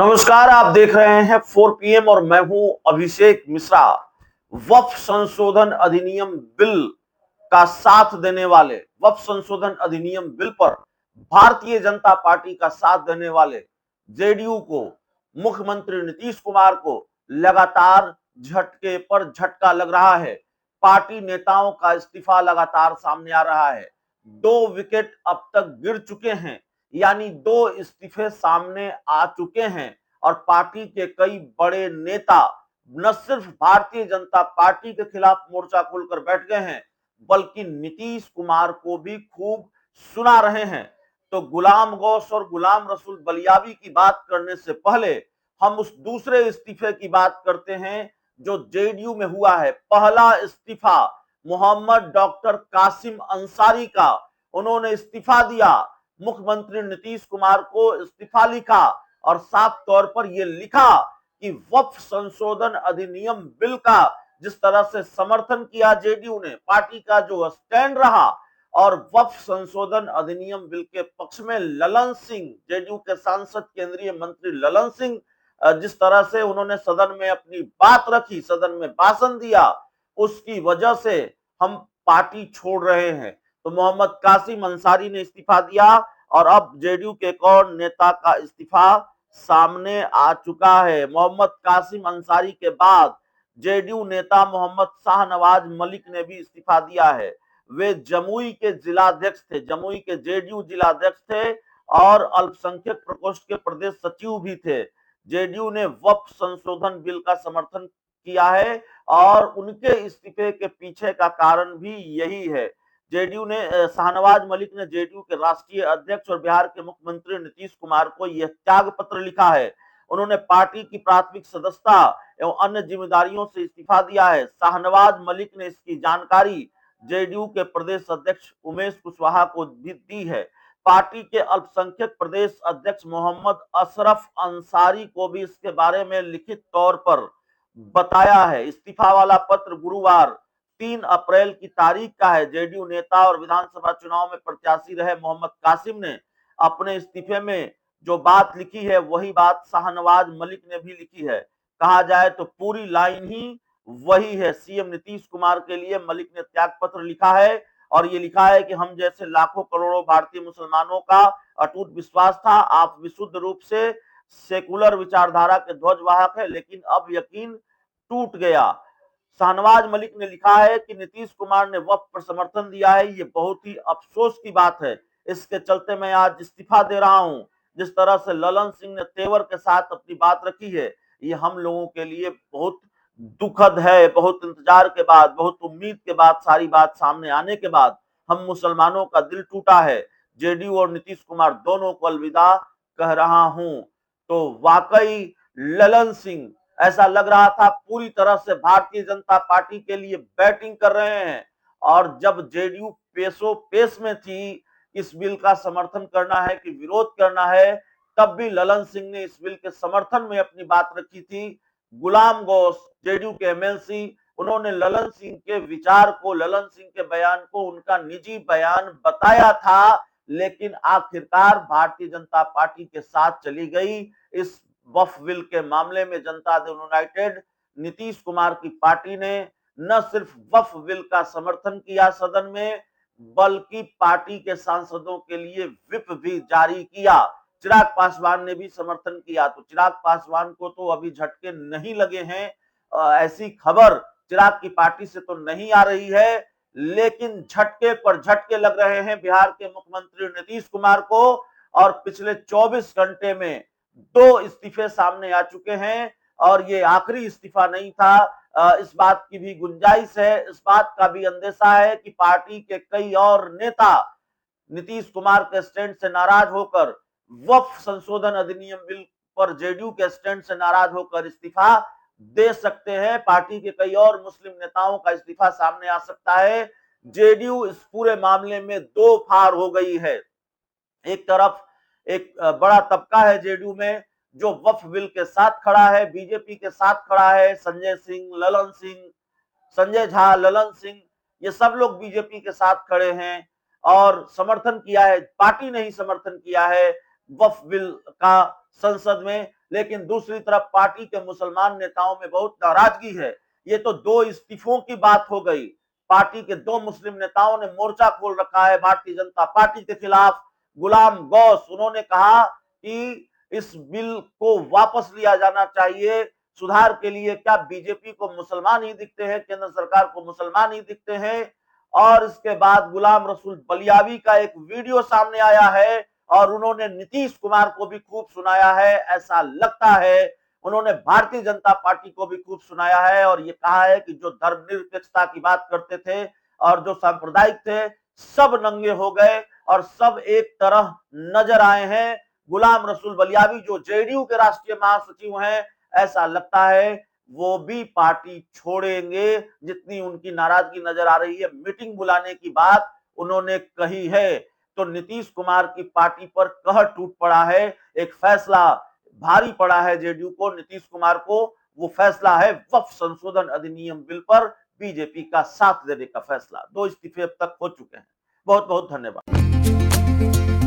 नमस्कार, आप देख रहे हैं 4 पीएम और मैं हूं अभिषेक मिश्रा। वक्फ संशोधन अधिनियम बिल का साथ देने वाले वक्फ संशोधन अधिनियम बिल पर भारतीय जनता पार्टी का साथ देने वाले जेडीयू को, मुख्यमंत्री नीतीश कुमार को लगातार झटके पर झटका लग रहा है। पार्टी नेताओं का इस्तीफा लगातार सामने आ रहा है। 2 विकेट अब तक गिर चुके हैं, यानी 2 इस्तीफे सामने आ चुके हैं और पार्टी के कई बड़े नेता न सिर्फ भारतीय जनता पार्टी के खिलाफ मोर्चा खोलकर बैठ गए हैं, बल्कि नीतीश कुमार को भी खूब सुना रहे हैं। तो गुलाम गौस और गुलाम रसूल बलियावी की बात करने से पहले हम उस दूसरे इस्तीफे की बात करते हैं जो जेडीयू में हुआ है। पहला इस्तीफा मोहम्मद डॉक्टर कासिम अंसारी का, उन्होंने इस्तीफा दिया। मुख्यमंत्री नीतीश कुमार को इस्तीफा लिखा और साफ तौर पर यह लिखा कि वक्फ संशोधन अधिनियम बिल का जिस तरह से समर्थन किया जेडीयू ने, पार्टी का जो स्टैंड रहा, और वक्फ संशोधन अधिनियम बिल के पक्ष में ललन सिंह, जेडीयू के सांसद केंद्रीय मंत्री ललन सिंह, जिस तरह से उन्होंने सदन में अपनी बात रखी, सदन में भाषण दिया, उसकी वजह से हम पार्टी छोड़ रहे हैं। तो मोहम्मद कासिम अंसारी ने इस्तीफा दिया और अब जेडीयू के एक और नेता का इस्तीफा सामने आ चुका है। मोहम्मद कासिम अंसारी के बाद जेडीयू नेता मोहम्मद शाहनवाज मलिक ने भी इस्तीफा दिया है। वे जमुई के जिलाध्यक्ष थे, जमुई के जेडीयू जिलाध्यक्ष थे और अल्पसंख्यक प्रकोष्ठ के प्रदेश सचिव भी थे। जेडीयू ने वक्फ संशोधन बिल का समर्थन किया है और उनके इस्तीफे के पीछे का कारण भी यही है। जेडीयू ने शाहनवाज मलिक ने जेडीयू के राष्ट्रीय अध्यक्ष और बिहार के मुख्यमंत्री नीतीश कुमार को यह त्याग पत्र लिखा है। उन्होंने पार्टी की प्राथमिक सदस्यता एवं अन्य जिम्मेदारियों से इस्तीफा दिया है। शाहनवाज मलिक ने इसकी जानकारी जेडीयू के प्रदेश अध्यक्ष उमेश कुशवाहा को भी दी है। पार्टी के अल्पसंख्यक प्रदेश अध्यक्ष मोहम्मद अशरफ अंसारी को भी इसके बारे में लिखित तौर पर बताया है। इस्तीफा वाला पत्र गुरुवार 3 अप्रैल की तारीख का है। जेडीयू नेता और विधानसभा चुनाव में प्रत्याशी रहे मोहम्मद कासिम ने अपने इस्तीफे में जो बात लिखी है वही बात शाहनवाज मलिक ने भी लिखी है। कहा जाए तो पूरी लाइन ही वही है। सीएम नीतीश कुमार के लिए मलिक ने त्याग पत्र लिखा है और ये लिखा है कि हम जैसे लाखों करोड़ों भारतीय मुसलमानों का अटूट विश्वास था, आप विशुद्ध रूप से सेकुलर विचारधारा के ध्वजवाहक है, लेकिन अब यकीन टूट गया। शाहनवाज मलिक ने लिखा है कि नीतीश कुमार ने वक्फ पर समर्थन दिया है, ये बहुत ही अफसोस की बात है। इसके चलते मैं आज इस्तीफा दे रहा हूं। जिस तरह से ललन सिंह ने तेवर के साथ अपनी बात रखी है, ये हम लोगों के लिए बहुत दुखद है। बहुत इंतजार के बाद, बहुत उम्मीद के बाद, सारी बात सामने आने के बाद हम मुसलमानों का दिल टूटा है। जेडीयू और नीतीश कुमार दोनों को अलविदा कह रहा हूं। तो वाकई ललन सिंह, ऐसा लग रहा था पूरी तरह से भारतीय जनता पार्टी के लिए बैटिंग कर रहे हैं। और जब जेडीयू पेशो पेश में थी, इस बिल का समर्थन करना है कि विरोध करना है, तब भी ललन सिंह ने इस बिल के समर्थन में अपनी बात रखी थी। गुलाम गौस, जेडीयू के एमएलसी, उन्होंने ललन सिंह के विचार को, ललन सिंह के बयान को उनका निजी बयान बताया था, लेकिन आखिरकार भारतीय जनता पार्टी के साथ चली गई। इस वक्फ बिल के मामले में जनता दल यूनाइटेड, नीतीश कुमार की पार्टी ने न सिर्फ वक्फ बिल का समर्थन किया सदन में, बल्कि पार्टी के सांसदों के लिए व्हिप भी जारी किया। चिराग पासवान ने भी समर्थन किया। तो चिराग पासवान को तो अभी झटके नहीं लगे हैं, ऐसी खबर चिराग की पार्टी से तो नहीं आ रही है, लेकिन झटके पर झटके लग रहे हैं बिहार के मुख्यमंत्री नीतीश कुमार को। और पिछले 24 घंटे में 2 इस्तीफे सामने आ चुके हैं और ये आखिरी इस्तीफा नहीं था। इस बात की भी गुंजाइश है, इस बात का भी अंदेशा है कि पार्टी के कई और नेता नीतीश कुमार के स्टैंड से नाराज होकर, वक्फ संशोधन अधिनियम बिल पर जेडीयू के स्टैंड से नाराज होकर इस्तीफा दे सकते हैं। पार्टी के कई और मुस्लिम नेताओं का इस्तीफा सामने आ सकता है। जेडीयू इस पूरे मामले में दो फार हो गई है। एक तरफ एक बड़ा तबका है जेडीयू में जो वक्फ बिल के साथ खड़ा है, बीजेपी के साथ खड़ा है। संजय सिंह, ललन सिंह, संजय झा, ललन सिंह, ये सब लोग बीजेपी के साथ खड़े हैं और समर्थन किया है। पार्टी ने ही समर्थन किया है वक्फ बिल का संसद में। लेकिन दूसरी तरफ पार्टी के मुसलमान नेताओं में बहुत नाराजगी है। ये तो 2 इस्तीफों की बात हो गई। पार्टी के 2 मुस्लिम नेताओं ने मोर्चा खोल रखा है भारतीय जनता पार्टी के खिलाफ। गुलाम गौस, उन्होंने कहा कि इस बिल को वापस लिया जाना चाहिए। सुधार के लिए क्या बीजेपी को मुसलमान ही दिखते हैं, केंद्र सरकार को मुसलमान ही दिखते हैं? और इसके बाद गुलाम रसूल बलियावी का एक वीडियो सामने आया है और उन्होंने नीतीश कुमार को भी खूब सुनाया है, ऐसा लगता है। उन्होंने भारतीय जनता पार्टी को भी खूब सुनाया है और ये कहा है कि जो धर्मनिरपेक्षता की बात करते थे और जो सांप्रदायिक थे, सब नंगे हो गए और सब एक तरह नजर आए हैं। गुलाम रसूल बलियावी जो जेडीयू के राष्ट्रीय महासचिव हैं, ऐसा लगता है वो भी पार्टी छोड़ेंगे। जितनी उनकी नाराजगी नजर आ रही है, मीटिंग बुलाने की बात उन्होंने कही है। तो नीतीश कुमार की पार्टी पर कहर टूट पड़ा है। एक फैसला भारी पड़ा है जेडीयू को, नीतीश कुमार को। वो फैसला है वक्फ संशोधन अधिनियम बिल पर बीजेपी का साथ देने का फैसला। 2 इस्तीफे अब तक हो चुके हैं। बहुत बहुत धन्यवाद।